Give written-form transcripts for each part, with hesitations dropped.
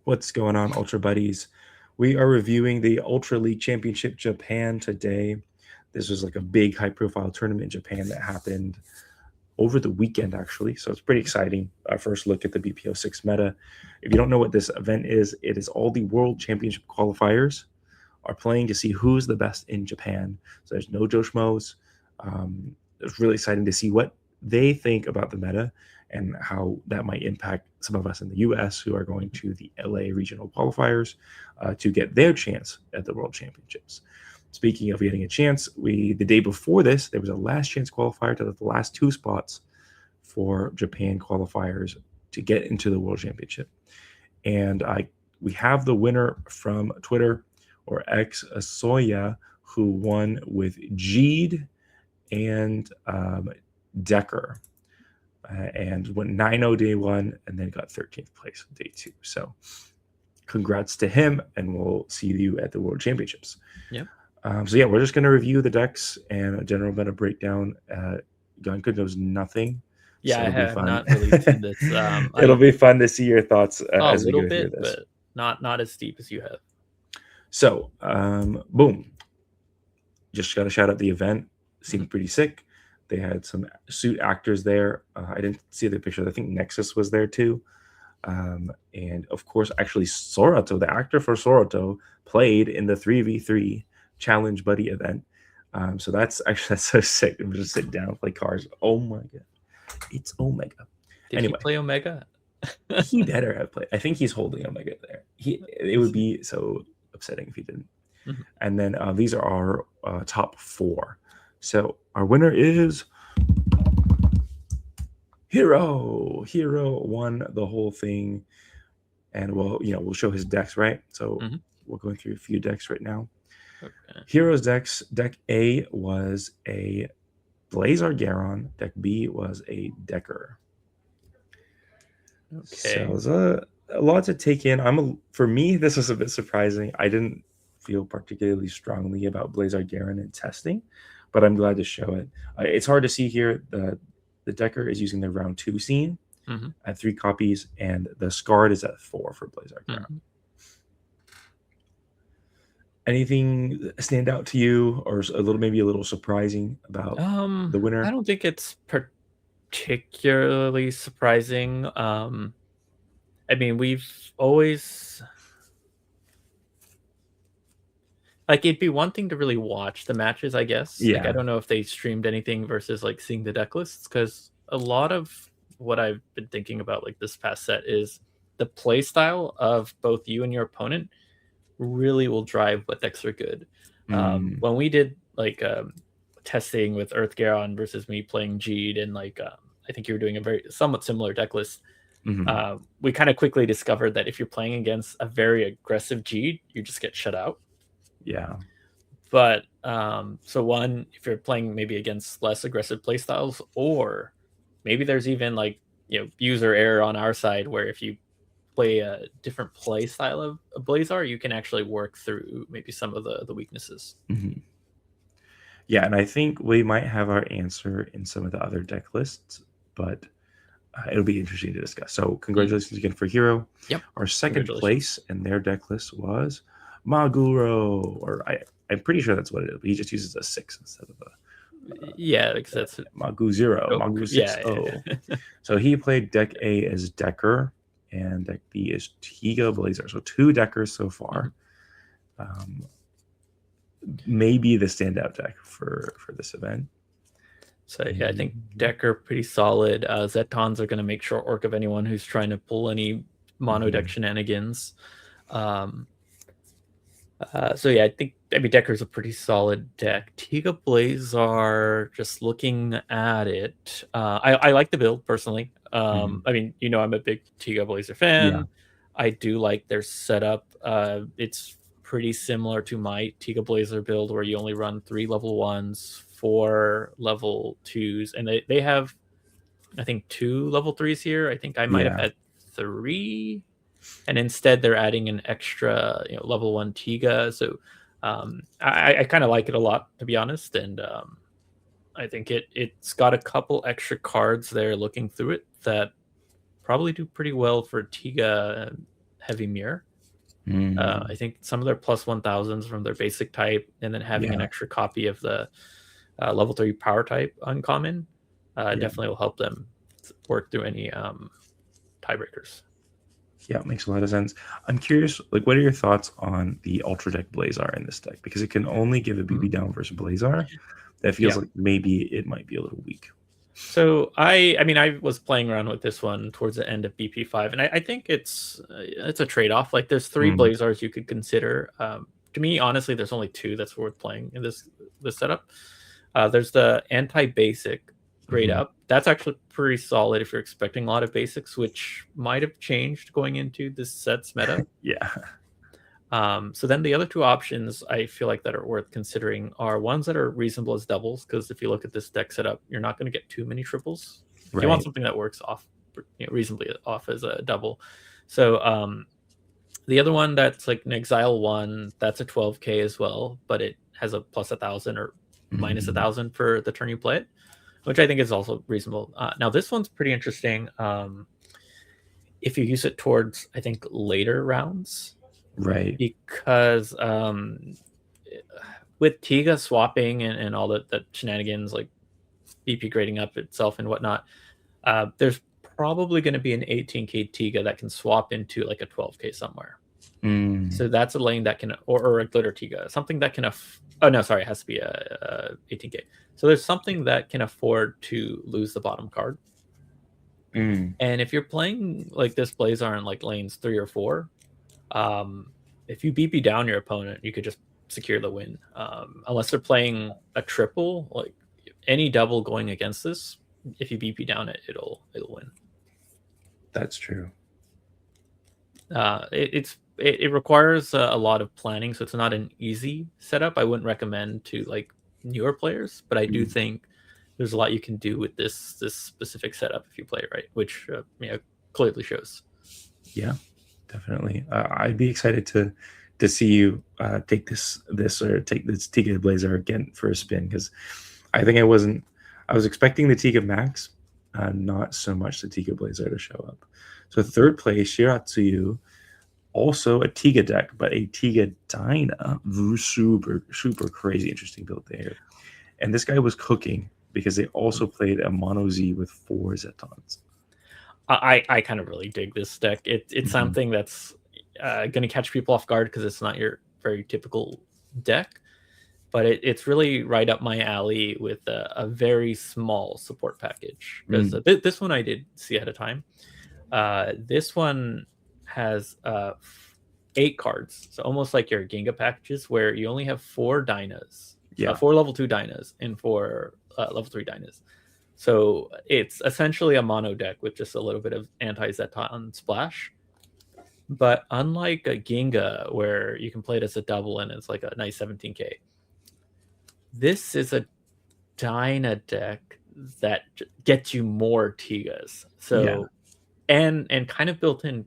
What's going on, Ultra Buddies? We are reviewing the Ultra League Championship Japan today. This was like a big high profile tournament in Japan that happened over the weekend, actually. So it's pretty exciting. Our first look at the BPO 6 meta. If you don't know what this event is, it is all the World Championship qualifiers are playing to see who's the best in Japan. So there's no Joe Schmoes. It's really exciting to see what they think about the meta and how that might impact some of us in the US who are going to the LA regional qualifiers to get their chance at the World Championships. Speaking of getting a chance, the day before this, there was a last chance qualifier to the last two spots for Japan qualifiers to get into the World Championship. And we have the winner from Twitter, or X Asoya, who won with Jeed and Decker, and went 9-0 day one, and then got 13th place day two. So congrats to him, and we'll see you at the World Championships. Yep. So yeah, we're just going to review the decks and a general meta breakdown. Gunka knows nothing. Yeah, so I it'll be have fun. not really seen this. It'll be fun to see your thoughts a as we little go through bit, this. but not as deep as you have. So, boom. Just got to shout out the event. Seemed pretty sick. They had some suit actors there. I didn't see the pictures. I think Nexus was there too. And of course, actually, Soroto, the actor for Soroto, played in the 3v3 Challenge Buddy event. So that's so sick. I'm just sit down, play cards. Oh my god, it's Omega. Did he play Omega? He better have played. I think he's holding Omega there. It would be so upsetting if he didn't. Mm-hmm. And then these are our top four. So our winner is Hero. Hero won the whole thing, and we'll show his decks, right? So we're going through a few decks right now. Okay. Hero's decks. Deck A was a Blazar Garon. Deck B was a Decker. Okay. So there's a lot to take in. For me, this was a bit surprising. I didn't feel particularly strongly about Blazar Garon in testing, but I'm glad to show it. It's hard to see here. The Decker is using the round 2 scene at 3 copies, and the Scarred is at 4 for Blazar Garon. Anything stand out to you, or maybe a little surprising about the winner? I don't think it's particularly surprising. I mean, we've always it'd be one thing to really watch the matches, I guess. Yeah. I don't know if they streamed anything versus seeing the deck lists, because a lot of what I've been thinking about this past set is the play style of both you and your opponent really will drive what decks are good. When we did testing with Earth Garon versus me playing Jeed, and I think you were doing a somewhat similar deck list, we kind of quickly discovered that if you're playing against a very aggressive Jeed, you just get shut out. Yeah. But so one, if you're playing maybe against less aggressive playstyles, or maybe there's even user error on our side where if you play a different play style of a Blazar, you can actually work through maybe some of the weaknesses. Yeah, and I think we might have our answer in some of the other deck lists, but it'll be interesting to discuss. So congratulations again for Hero. Yep. Our second place in their deck list was Maguro, or I'm pretty sure that's what it is, but he just uses a 6 instead of a because that's Magu 0, Magu 6. Yeah. So he played deck A as Decker, and deck B is Tiga Blazar. So 2 Deckers so far. Maybe the standout deck for this event. So yeah, I think Decker pretty solid. Zetons are going to make short work of anyone who's trying to pull any mono deck shenanigans. So yeah, I mean Decker's a pretty solid deck. Tiga Blazar, just looking at it, I like the build personally. I mean, I'm a big Tiga Blazar fan. Yeah. I do like their setup. It's pretty similar to my Tiga Blazar build, where you only run 3 level 1s, 4 level 2s, and they have, I think, 2 level 3s here. I think I might have had 3. And instead they're adding an extra level 1 Tiga. So I kind of like it a lot, to be honest. And I think it's got a couple extra cards there looking through it that probably do pretty well for Tiga heavy mirror. Mm, I think some of their plus 1000s from their basic type, and then having an yeah, extra copy of the level 3 power type uncommon yeah, definitely will help them work through any tiebreakers. yeah. Makes a lot of sense. I'm curious, like, what are your thoughts on the Ultra Deck Blazar in this deck? Because it can only give a BB Mhm. down versus Blazar. That feels Yeah. like maybe it might be a little weak. So I mean, I was playing around with this one towards the end of BP5, and I think it's a trade off. Like, there's three Mm, Blazars you could consider. To me, honestly, there's only two that's worth playing in this setup. There's the anti-basic grade mhm. up. That's actually pretty solid if you're expecting a lot of basics, which might have changed going into this set's meta. Yeah, So then the other two options I feel like that are worth considering are ones that are reasonable as doubles, because if you look at this deck setup, you're not going to get too many triples. Like, you want right. something that works off, reasonably off as a double. So the other one that's like an Exile one, that's a 12k as well, but it has a plus 1000 or minus Mhm. 1000 for the turn you play it, which I think is also reasonable. Now this one's pretty interesting. If you use it towards, I think, later rounds, Right. because with Tiga swapping and all that shenanigans, like BP grading up itself and whatnot, there's probably going to be an 18k Tiga that can swap into like a 12k somewhere. Mm, So that's a lane that can, or a glitter Tiga, something that can. Oh no, sorry, it has to be a 18k. So there's something that can afford to lose the bottom card. mm. And if you're playing like this Blazar in like lanes 3 or 4, um, if you BP down your opponent, you could just secure the win. Unless they're playing a triple, like any double going against this, if you BP down it, it'll win. That's true. It requires a lot of planning, so it's not an easy setup. I wouldn't recommend to like newer players, but I do Mm. think there's a lot you can do with this specific setup if you play it right, which clearly shows. Yeah, definitely. I'd be excited to see you take this or take this Tiga Blazer again for a spin, because I think I was expecting the Tiga Max, not so much the Tiga Blazer to show up. So third place, Shiratsuyu, also a Tiga deck, but a Tiga Dyna. Super, super crazy, interesting build there. And this guy was cooking because they also played a Mono Z with 4 Zetons. I kind of really dig this deck. It's Mhm. something that's going to catch people off guard because it's not your very typical deck, but it's really right up my alley with a very small support package. Because Mm, this one I did see ahead of time. This one has 8 cards, so almost like your Ginga packages, where you only have 4 Dynas, yeah. 4 level 2 Dynas, and 4 level 3 Dynas. So it's essentially a mono deck with just a little bit of anti-Zeton splash. But unlike a Ginga, where you can play it as a double and it's like a nice 17k, this is a Dyna deck that gets you more Tigas. Yeah. So and kind of built in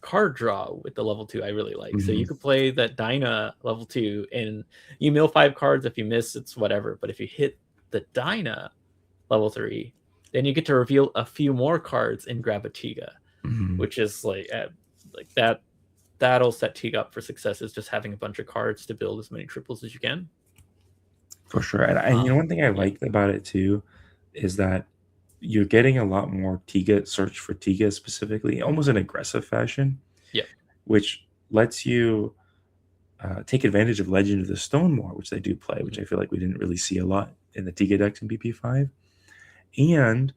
card draw with the level 2 I really like. So you Mhm. could play that Dyna level 2 and you mill 5 cards. If you miss, it's whatever. But if you hit the Dyna level 3, then you get to reveal a few more cards and grab a Tiga, Mhm. which is like that. That'll set Tiga up for success, is just having a bunch of cards to build as many triples as you can. For sure. And you know, one thing I Yeah. liked about it too is that you're getting a lot more Tiga search for Tiga specifically, almost in aggressive fashion, Yeah. which lets you take advantage of Legend of the Stone more, which they do play, which Mhm. I feel like we didn't really see a lot in the Tiga decks in BP5. And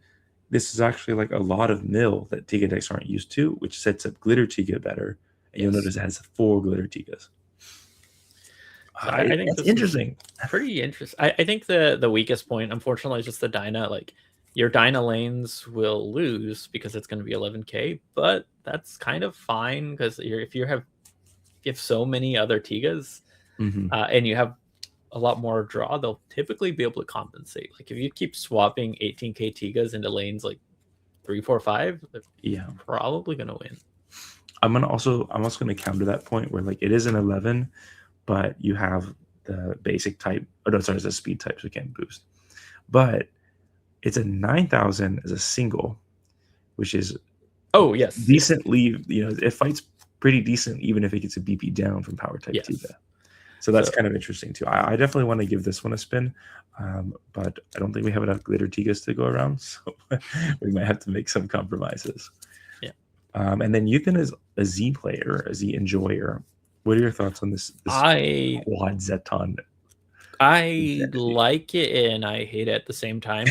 this is actually like a lot of mill that Tiga decks aren't used to, which sets up Glitter Tiga better. And you'll Yes. notice it has 4 Glitter Tigas. So I think That's this is interesting. pretty interesting. I think the weakest point, unfortunately, is just the Dyna. Like, your Dyna lanes will lose because it's going to be 11k, but that's kind of fine because if you have so many other Tigas Hmm. and you have a lot more draw, they'll typically be able to compensate. Like, if you keep swapping 18k Tigas into lanes like 3, 4, 5, they're Yeah. probably going to win. I'm also gonna counter that point where like it is an 11, but you have the basic type. Oh no, sorry, it's a speed type, so it can't boost. But it's a 9,000 as a single, which is Oh, yes. Yes. decently, it fights pretty decent, even if it gets a BP down from Power type Tiga. Yes. So that's kind of interesting too. I definitely want to give this one a spin, but I don't think we have enough glitter Tigas to go around, so we might have to make some compromises. Yeah. And then Yuthan is a Z player, a Z enjoyer. What are your thoughts on this quad Zeton? I like it and I hate it at the same time.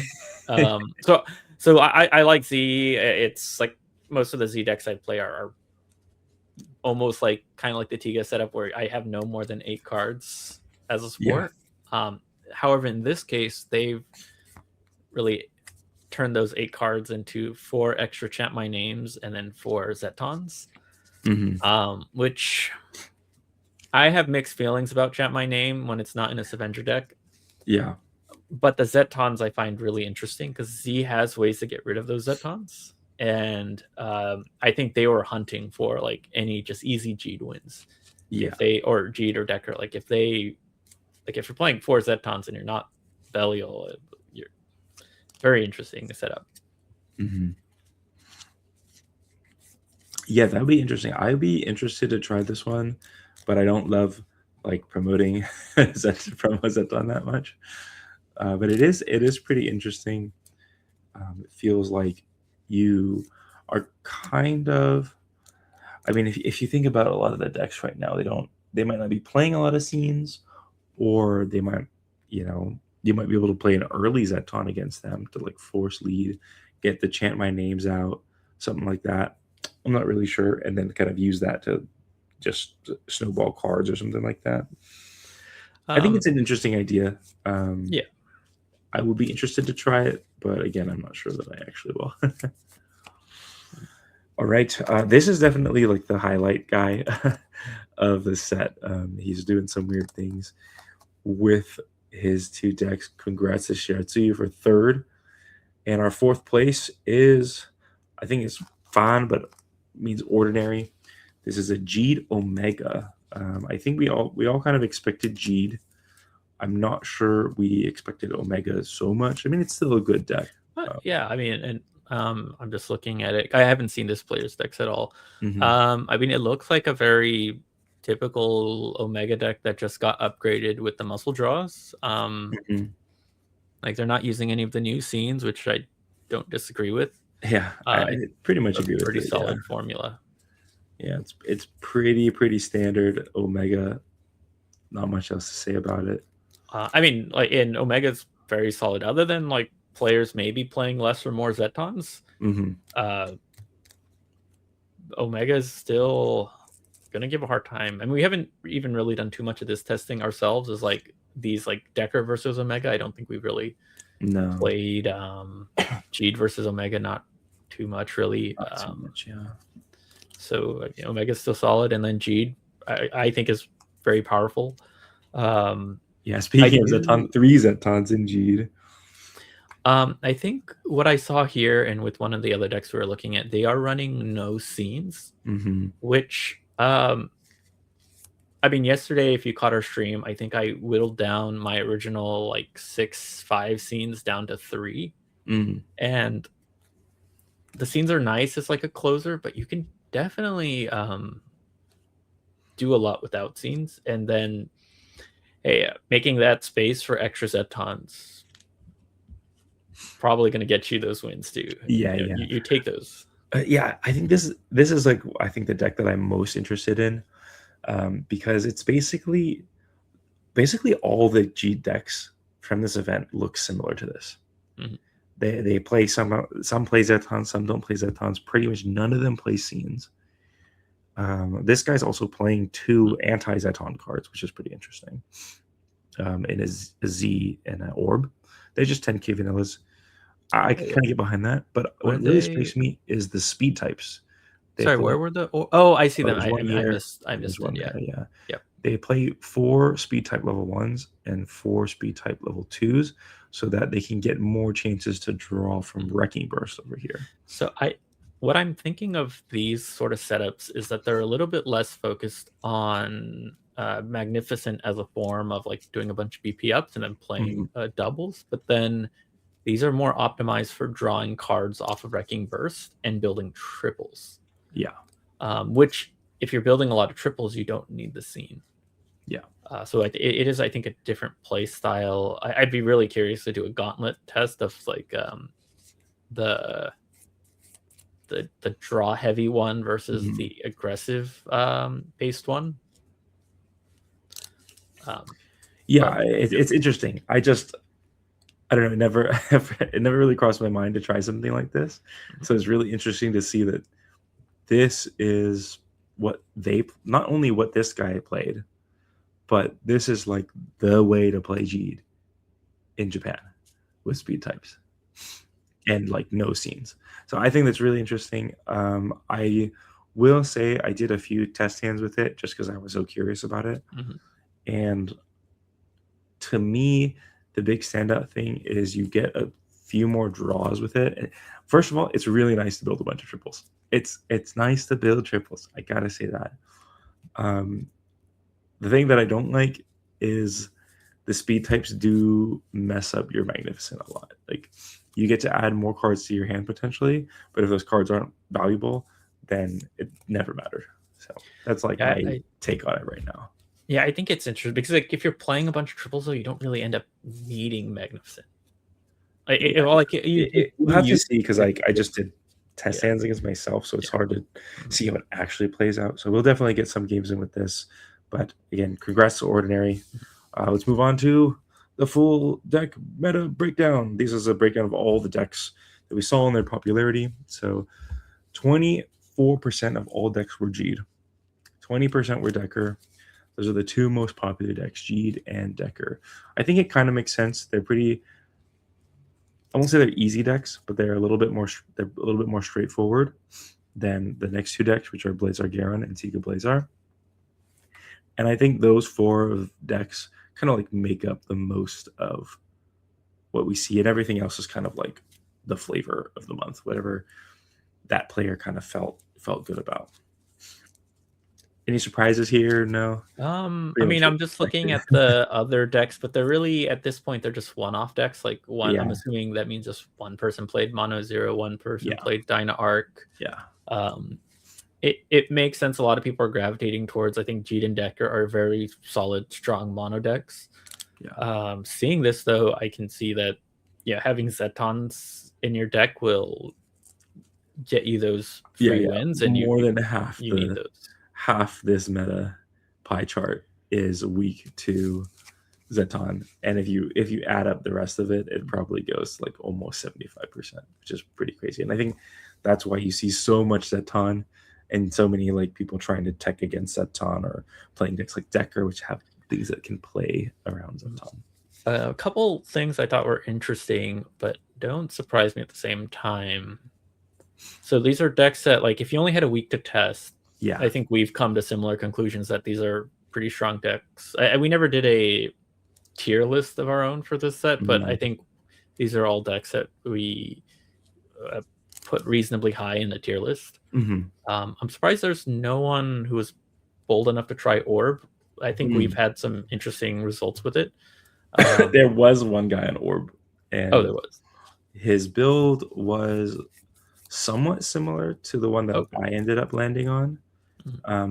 So I like Z. It's like most of the Z decks I play are almost like kind of like the Tiga setup where I have no more than 8 cards as a support. Yeah. However, in this case, they've really turned those 8 cards into 4 extra chant my names and then 4 Zetons, which I have mixed feelings about chant my name when it's not in a Avenger deck. Yeah. But the Zetons I find really interesting because Z has ways to get rid of those Zetons. And I think they were hunting for like any just easy Jeed wins. Yeah. If they, or Jeed or Decker, like if you're playing 4 Zetons and you're not Belial, you're very interesting to set up. Yeah, that'd be interesting. I'd be interested to try this one, but I don't love like promoting promos that done that much. But it is pretty interesting. It feels like you are kind of, I mean, if you think about a lot of the decks right now, they might not be playing a lot of scenes, or they might, you might be able to play an early Zeton against them to like force lead, get the chant my names out, something like that. I'm not really sure, and then kind of use that to just snowball cards or something like that. I think it's an interesting idea. Yeah, I would be interested to try it, but again, I'm not sure that I actually will. All right, this is definitely like the highlight guy of the set. He's doing some weird things with his 2 decks. Congrats to Shiratsuyu for 3rd, and our 4th place is, I think it's fine, but means ordinary. This is a Jeed Omega. I think we all kind of expected Jeed. I'm not sure we expected Omega so much. I mean, it's still a good deck. Yeah, I mean, and I'm just looking at it. I haven't seen this player's decks at all. I mean, it looks like a very typical Omega deck that just got upgraded with the muscle draws. Like they're not using any of the new scenes, which I don't disagree with. Yeah, I pretty much agree with it. Pretty solid formula. Yeah, it's pretty standard Omega. Not much else to say about it. I mean, like in Omega's very solid. Other than like players maybe playing less or more Zetons, Omega is still gonna give a hard time. I mean, we haven't even really done too much of this testing ourselves. As like these like Decker versus Omega. I don't think we've really played Jeed versus Omega. Not too much, really. Not too much, yeah. So Omega's still solid, and then Jeed, I think, is very powerful. Yeah, speaking of Zeton, 3 Zetons in Jeed. I think what I saw here, and with one of the other decks we were looking at, they are running no scenes, which I mean, yesterday, if you caught our stream, I think I whittled down my original like 6-5 scenes down to 3, and the scenes are nice. It's like a closer, but you can definitely do a lot without scenes, and then making that space for extra Zetons probably going to get you those wins too. Yeah, you take those. Yeah, I think this is like, I think the deck that I'm most interested in, because it's basically all the G decks from this event look similar to this. They play some play Zetons, some don't play Zetons. Pretty much none of them play scenes. This guy's also playing 2 anti-Zeton cards, which is pretty interesting. In a Z and an Orb. They're just 10k vanillas. I can kind of get behind that, but what really strikes me is the speed types. Sorry, where were the? Oh, I see them. I missed one. Yeah. Yep. They play 4 speed type level 1s and 4 speed type level 2s, so that they can get more chances to draw from Wrecking Burst over here. So what I'm thinking of these sort of setups is that they're a little bit less focused on Magnificent as a form of like doing a bunch of BP ups and then playing doubles, but then these are more optimized for drawing cards off of Wrecking Burst and building triples. Yeah. Which if you're building a lot of triples, you don't need the scene. Yeah. So it is, I think, a different play style. I'd be really curious to do a gauntlet test of like the draw heavy one versus Mhm. the aggressive based one. Yeah, But it's interesting. I don't know. It never it never really crossed my mind to try something like this. So it's really interesting to see that this is what they not only what this guy played, but this is like the way to play Jeed in Japan with speed types and like no scenes. So I think that's really interesting. I will say I did a few test hands with it just because I was so curious about it. And to me, the big standout thing is you get a few more draws with it. And first of all, it's really nice to build a bunch of triples. It's nice to build triples. I gotta say that. The thing that I don't like is the speed types do mess up your magnificent a lot. Like you get to add more cards to your hand potentially, but if those cards aren't valuable, then it never mattered. So that's like my take on it right now. Yeah, I think it's interesting because like if you're playing a bunch of triples, though, you don't really end up needing magnificent. You have to see because I just did test hands against myself, so it's hard to see how it actually plays out. So we'll definitely get some games in with this. But again, congrats to Ordinary. Let's move on to the full deck meta breakdown. This is a breakdown of all the decks that we saw in their popularity. So 24% of all decks were Jeed. 20% were Decker. Those are the two most popular decks, Jeed and Decker. I think it kind of makes sense. They're pretty. I won't say they're easy decks, but they're a little bit more. They're a little bit more straightforward than the next two decks, which are Blazar Garon and Tiga Blazar. And I think those four decks kind of like make up the most of what we see, and everything else is kind of like the flavor of the month, whatever that player kind of felt good about. Any surprises here? No. I mean, I'm just looking at the other decks, but they're really at this point they're just one-off decks. Like one, I'm assuming that means just one person played Mono Zero, one person played Dyna Arc. Yeah. It makes sense. A lot of people are gravitating towards. I think Jeed and Decker are very solid, strong mono decks. Yeah. Seeing this though, I can see that having Zetons in your deck will get you those free wins, and more than half you need those. Half this meta pie chart is weak to Zeton, and if you add up the rest of it, it probably goes like almost 75%, which is pretty crazy. And I think that's why you see so much Zeton and so many like people trying to tech against Zeton or playing decks like Decker, which have things that can play around Zeton. A couple things I thought were interesting, but don't surprise me at the same time. So these are decks that, like, if you only had a week to test, I think we've come to similar conclusions that these are pretty strong decks. We never did a tier list of our own for this set, but I think these are all decks that we put reasonably high in the tier list. I'm surprised there's no one who was bold enough to try Orb. I think we've had some interesting results with it. There was one guy on Orb, and there was. His build was somewhat similar to the one that I ended up landing on,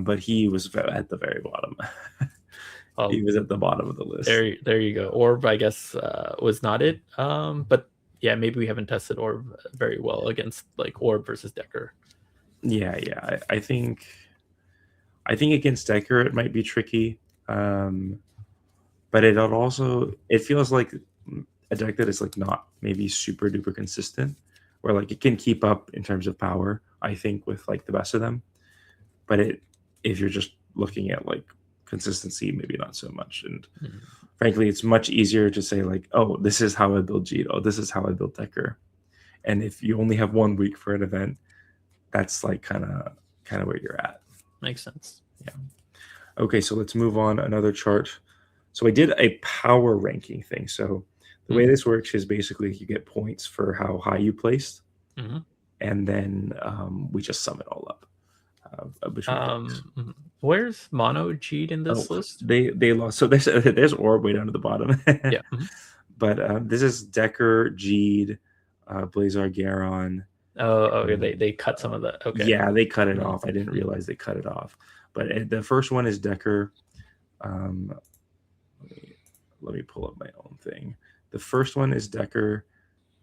but he was at the very bottom. He was at the bottom of the list. There you go. Orb, I guess, was not it. But yeah, maybe we haven't tested Orb very well against like Orb versus Decker. Yeah. I think against Decker it might be tricky, but it feels like a deck that is like not maybe super duper consistent, where like it can keep up in terms of power, I think, with like the best of them. But if you're just looking at like consistency, maybe not so much. And frankly, it's much easier to say like, oh, this is how I build Jeet. Oh, this is how I build Decker. And if you only have 1 week for an event, that's like kind of where you're at. Makes sense. Yeah. Okay, so let's move on. Another chart. So I did a power ranking thing. So the way this works is basically you get points for how high you placed, and then we just sum it all up. Where's Mono Jeed in this list? They lost. So there's Orb way down to the bottom. Yeah. But this is Decker, Jeed, Blazar Garon, Oh, okay. They cut some of the. Okay. Yeah, they cut it Mhm. off. I didn't realize they cut it off. But the first one is Decker. Um, let me pull up my own thing. The first one is Decker.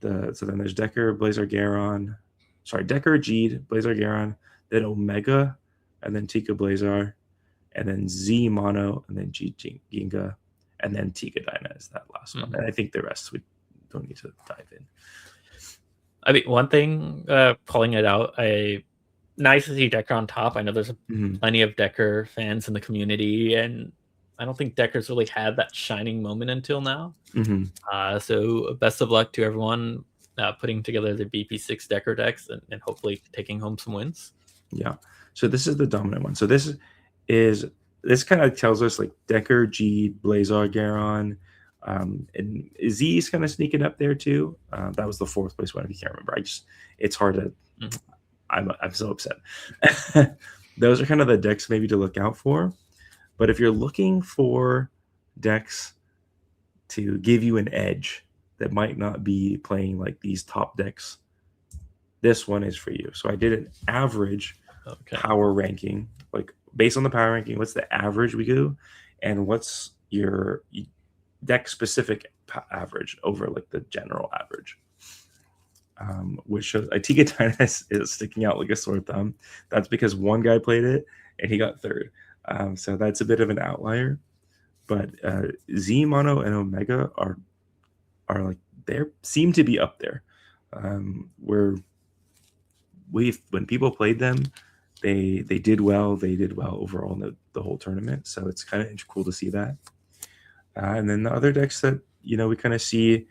So then there's Decker, Blazer Garon. Sorry, Decker, Jeed, Blazer Garon, then Omega, and then Tika Blazar, and then Z Mono, and then G Ginga, and then Tika Dyna is that last one. And I think the rest we don't need to dive in. I mean, one thing, pulling it out, nice to see Decker on top. I know there's plenty of Decker fans in the community, and I don't think Decker's really had that shining moment until now. So best of luck to everyone putting together the BP6 Decker decks and hopefully taking home some wins. Yeah. So this is the dominant one. So this kind of tells us like Decker, G, Blazar, Garon, and Z is kind of sneaking up there too. That was the fourth place one if you can't remember. It's hard to. I'm so upset. Those are kind of the decks maybe to look out for. But if you're looking for decks to give you an edge that might not be playing like these top decks, this one is for you. So I did an average power ranking, like based on the power ranking, what's the average we do, and what's your deck specific average over like the general average. Which shows Tika Dyna is sticking out like a sore thumb. That's because one guy played it and he got third. So that's a bit of an outlier. But Z Mono and Omega are like they seem to be up there. When people played them, they did well. They did well overall in the whole tournament. So it's kind of cool to see that. And then the other decks that we kind of see,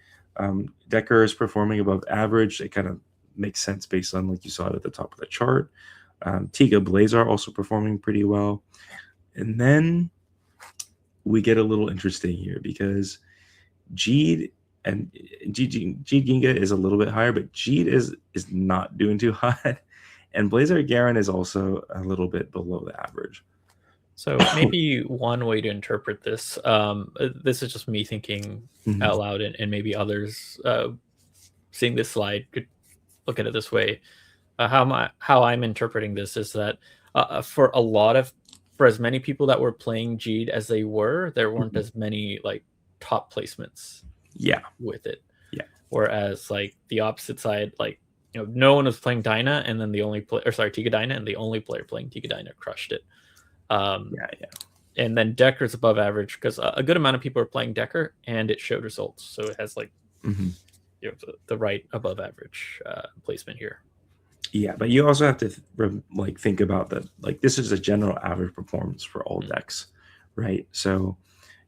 Decker is performing above average. It kind of makes sense based on like you saw it at the top of the chart. Tika Blazar also performing pretty well. And then we get a little interesting here because Jeed and Jeed Ginga is a little bit higher, but Jeed is not doing too hot. And Blazer Garon is also a little bit below the average. So maybe one way to interpret this, this is just me thinking out loud, and maybe others seeing this slide could look at it this way. How I'm interpreting this is that for as many people that were playing Jeed as there weren't as many like top placements. With it. Whereas like the opposite side, like no one was playing Dyna, and then Tika Dyna, and the only player playing Tika Dyna crushed it. And then Decker's above average because a good amount of people are playing Decker, and it showed results. So it has like the right above average placement here. Yeah, but you also have to like think about that. Like this is a general average performance for all decks, right? So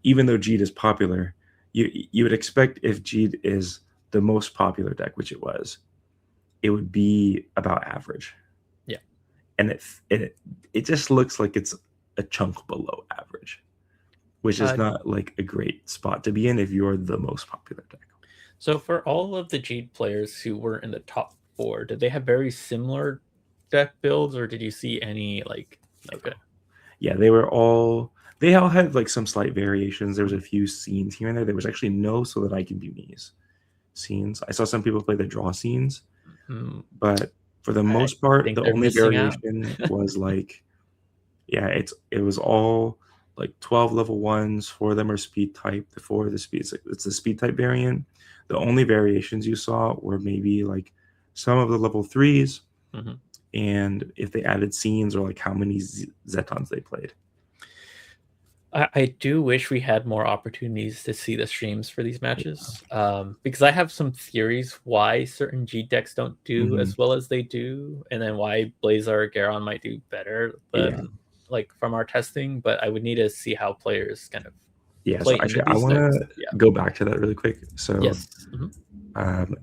even though Jeed is popular, you would expect if Jeed is the most popular deck, which it was, it would be about average. Yeah, and it just looks like it's a chunk below average, which is not like a great spot to be in if you're the most popular deck. So for all of the Jeed players who were in the top 4, did they have very similar deck builds, or did you see any like? Okay, yeah, they all had like some slight variations. There was a few scenes here and there. There was actually no So That I Can Be Me's scenes. I saw some people play the draw scenes, but for the most part, the only variation was like, it was all like 12 level 1s. 4 of them are speed type. It's the speed type variant. The only variations you saw were maybe like some of the level 3s, and if they added scenes or like how many Zetons they played. I do wish we had more opportunities to see the streams for these matches, because I have some theories why certain G decks don't do as well as they do, and then why Blazar Garon might do better than like from our testing. But I would need to see how players kind of so actually I want to go back to that really quick. So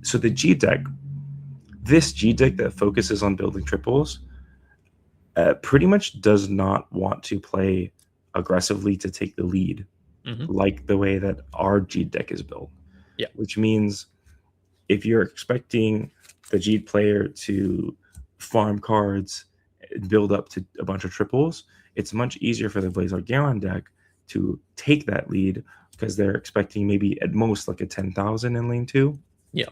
so the G deck, this G deck that focuses on building triples, pretty much does not want to play aggressively to take the lead, like the way that our G deck is built. Which means if you're expecting the G player to farm cards, build up to a bunch of triples, it's much easier for the Blazar Garon deck to take that lead because they're expecting maybe at most like a 10,000 in lane 2. Yeah.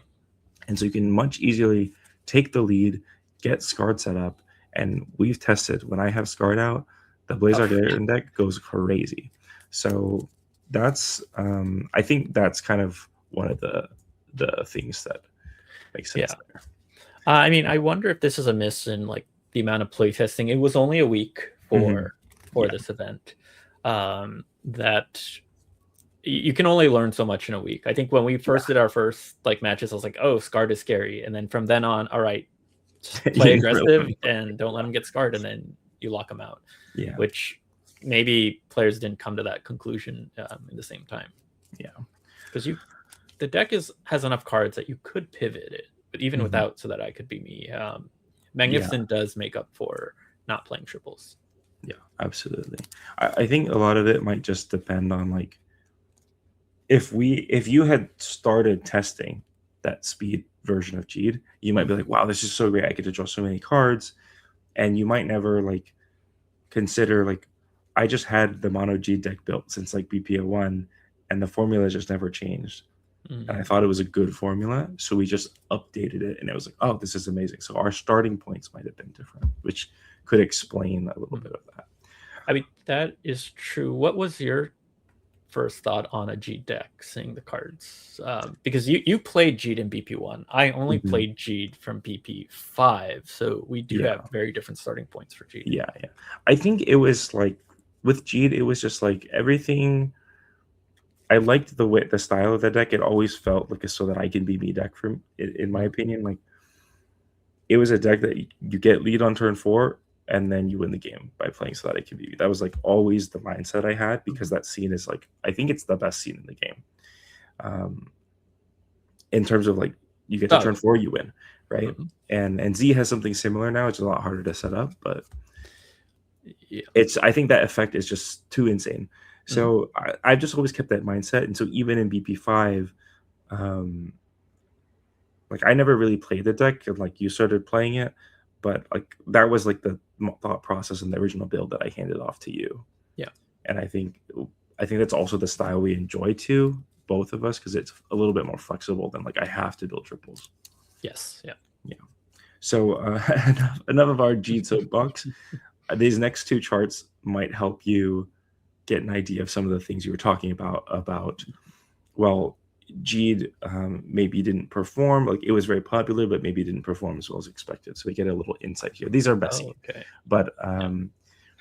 And so you can much easily take the lead, get Scarred set up, and we've tested. When I have Scarred out, the Blazar Darren deck goes crazy. So that's I think that's kind of one of the things that makes sense there. I mean, I wonder if this is a miss in like the amount of playtesting. It was only a week for this event. That you can only learn so much in a week. I think when we first did our first like matches, I was like, "Oh, Scarred is scary," and then from then on, all right, just play aggressive and don't let them get scarred, and then you lock them out. Yeah, which maybe players didn't come to that conclusion in the same time. Yeah, because the deck has enough cards that you could pivot it, but even without, so that I could be me. Magnificent does make up for not playing triples. Yeah, absolutely. I think a lot of it might just depend on like if you had started testing that speed version of Jeed, you might be like, wow, this is so great. I get to draw so many cards. And you might never like consider like I just had the mono Jeed deck built since like BPO 1 and the formula just never changed. And I thought it was a good formula, so we just updated it, and it was like, oh, this is amazing. So our starting points might have been different, which could explain a little bit of that. I mean, that is true. What was your first thought on a Jeed deck, seeing the cards? Because you played Jeed in BP1. I only played Jeed from BP5, so we do have very different starting points for Jeed. Yeah. I think it was like, with Jeed, it was just like everything... I liked the style of the deck. It always felt like a so that I can be me deck in my opinion. Like, it was a deck that you get lead on turn 4 and then you win the game by playing so that I can be. That was like always the mindset I had, because that scene is like, I think it's the best scene in the game. In terms of like, you get to turn 4, you win, right? And Z has something similar now. It's a lot harder to set up, but I think that effect is just too insane. So I've just always kept that mindset. And so even in BP5, like I never really played the deck, and like you started playing it, but like that was like the thought process in the original build that I handed off to you. Yeah. And I think that's also the style we enjoy too, both of us, because it's a little bit more flexible than like I have to build triples. Yes. Yeah. So enough of our Jeed soapbox. These next two charts might help you get an idea of some of the things you were talking about well, Jeed maybe didn't perform. Like, it was very popular, but maybe didn't perform as well as expected. So we get a little insight here. These are messy. But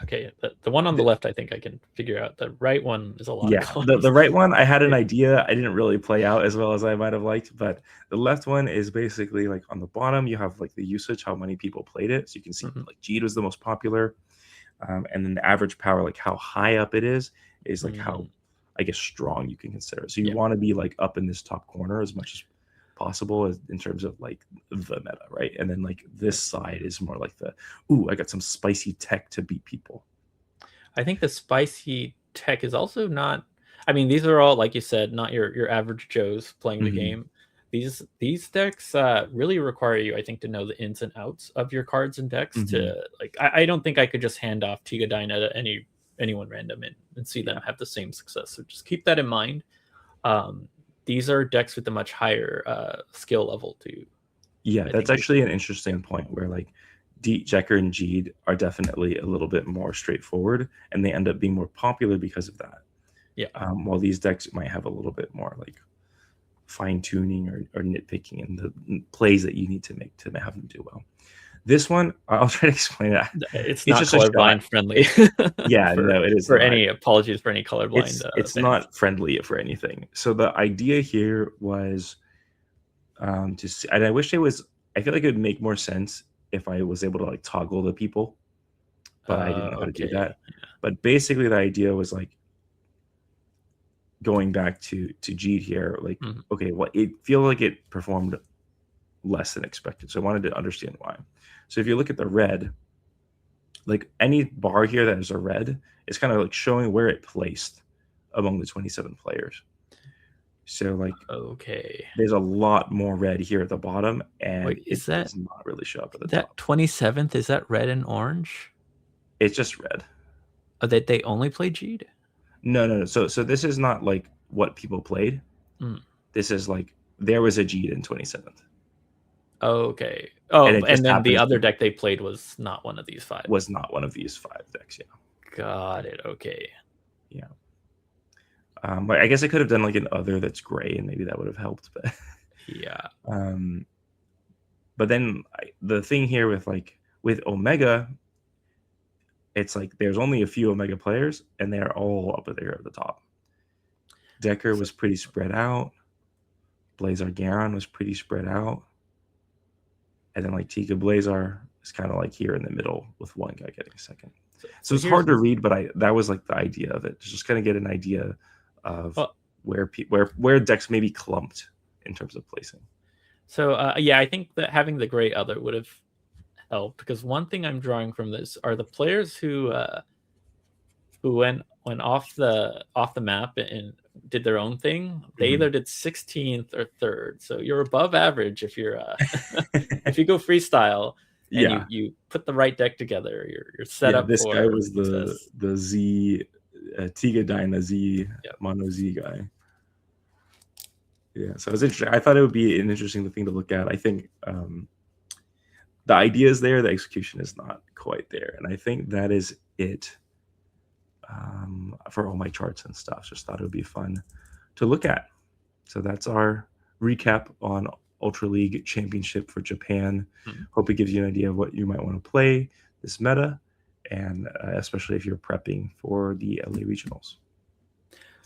okay, the one on the left, I think I can figure out. The right one is a lot. The right one, I had an idea. I didn't really play out as well as I might have liked, but the left one is basically like on the bottom, you have like the usage, how many people played it. So you can see like Jeed was the most popular. And then the average power, like how high up it is like how, I guess, strong you can consider it. So you want to be like up in this top corner as much as possible in terms of like the meta, right? And then like this side is more like I got some spicy tech to beat people. I think the spicy tech is also not, I mean, these are all, like you said, not your average Joes playing the game. These decks really require you, I think, to know the ins and outs of your cards and decks. To like, I don't think I could just hand off Tiga Dyna to anyone random and see them have the same success. So just keep that in mind. These are decks with a much higher skill level too. Yeah, that's actually an interesting point, where like Jekker and Jeed are definitely a little bit more straightforward, and they end up being more popular because of that. Yeah. While these decks might have a little bit more like fine-tuning or nitpicking in the plays that you need to make to have them do well. This one, I'll try to explain it. It's not just colorblind friendly. No, it is for not. any apologies for any colorblind. It's not friendly for anything. So the idea here was to see, and I wish I feel like it would make more sense if I was able to like toggle the people, but I didn't know how to do that. But basically the idea was like, going back to Jeed here, like, okay, well, it feels like it performed less than expected. So I wanted to understand why. So if you look at the red, like any bar here that is a red, it's kind of like showing where it placed among the 27 players. So like, there's a lot more red here at the bottom, and it does not really show up at the top. That 27th, is that red and orange? It's just red. Oh, that they only play Jeed? No. So this is not like what people played. This is like there was a Jeed in 27th. Okay. And Oh, it just and then the happens other to deck they played was not one of these 5. was not one of these 5 decks. Yeah. Got it. Okay. Yeah. But I guess I could have done like an other that's gray, and maybe that would have helped. But Yeah. but then the thing here with Omega, it's like there's only a few Omega players, and they're all up there at the top. Decker was pretty spread out. Blazar Garon was pretty spread out. And then like Tika Blazar is kind of like here in the middle with one guy getting second. So it's hard to read, but that was like the idea of it. Just kind of get an idea of where decks may be clumped in terms of placing. So yeah, I think that having the gray other would have helped, because one thing I'm drawing from this are the players who went off the map and did their own thing. They either did 16th or 3rd, so you're above average if you're if you go freestyle and you put the right deck together. You're set up. This for guy was success. the Z Tiga Dyna Z Mono Z guy. Yeah, so it was interesting. I thought it would be an interesting thing to look at. I think the idea is there, the execution is not quite there, and I think that is it for all my charts and stuff. Just thought it would be fun to look at. So that's our recap on Ultra League Championship for Japan. Hope it gives you an idea of what you might want to play this meta, and especially if you're prepping for the LA Regionals.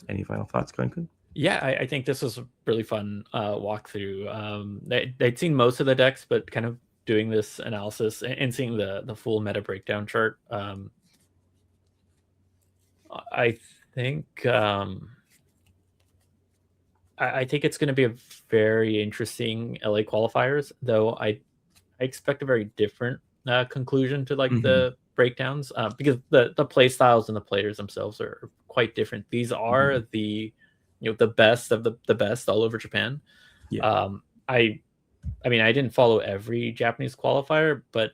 Any final thoughts, Glenn? Yeah, I think this was a really fun walkthrough. They'd seen most of the decks, but kind of doing this analysis and seeing the full meta breakdown chart. I think I think it's going to be a very interesting LA qualifiers, though I expect a very different conclusion to like the breakdowns, because the play styles and the players themselves are quite different. These are the the best of the best all over Japan. Yeah. I mean, I didn't follow every Japanese qualifier, but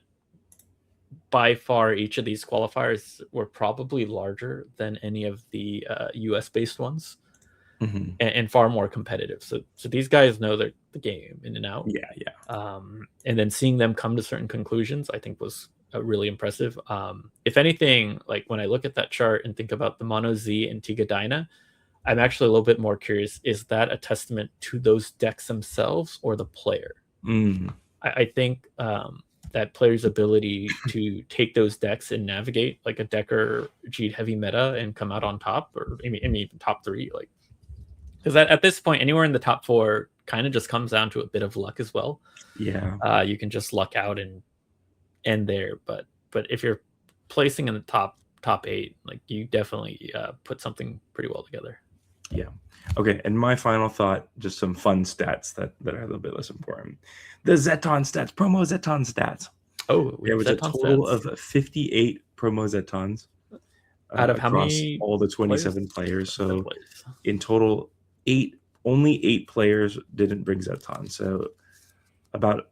by far each of these qualifiers were probably larger than any of the US based ones. And far more competitive. So these guys know the game in and out. And then seeing them come to certain conclusions, I think was really impressive. If anything, like when I look at that chart and think about the Mono Z and Tiga Dyna, I'm actually a little bit more curious, is that a testament to those decks themselves or the player? I think that player's ability to take those decks and navigate like a Decker G heavy meta and come out on top, or even top 3, like, because at this point, anywhere in the top 4 kind of just comes down to a bit of luck as well. Yeah. You can just luck out and end there. But if you're placing in the top 8, like, you definitely put something pretty well together. Yeah. Okay. And my final thought, just some fun stats that are a little bit less important. The Zeton stats, promo Zeton stats. Oh, there was a total of 58 promo Zetons out of across how many all the 27 players. So in total, only 8 players didn't bring Zeton. So about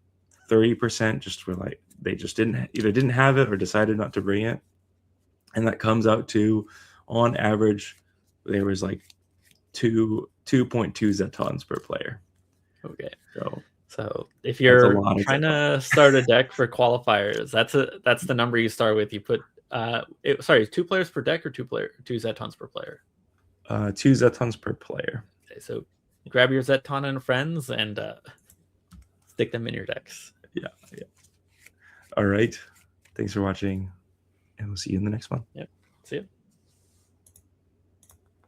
30% just were like, they just didn't have it or decided not to bring it. And that comes out to, on average, there was like 2.2 Zetons per player. Okay. So if you're trying to start a deck for qualifiers, that's the number you start with. You put 2 players per deck or 2 Zetons per player? 2 Zetons per player. Okay, so grab your Zeton and friends and stick them in your decks. Yeah. All right. Thanks for watching, and we'll see you in the next one. Yep. See you.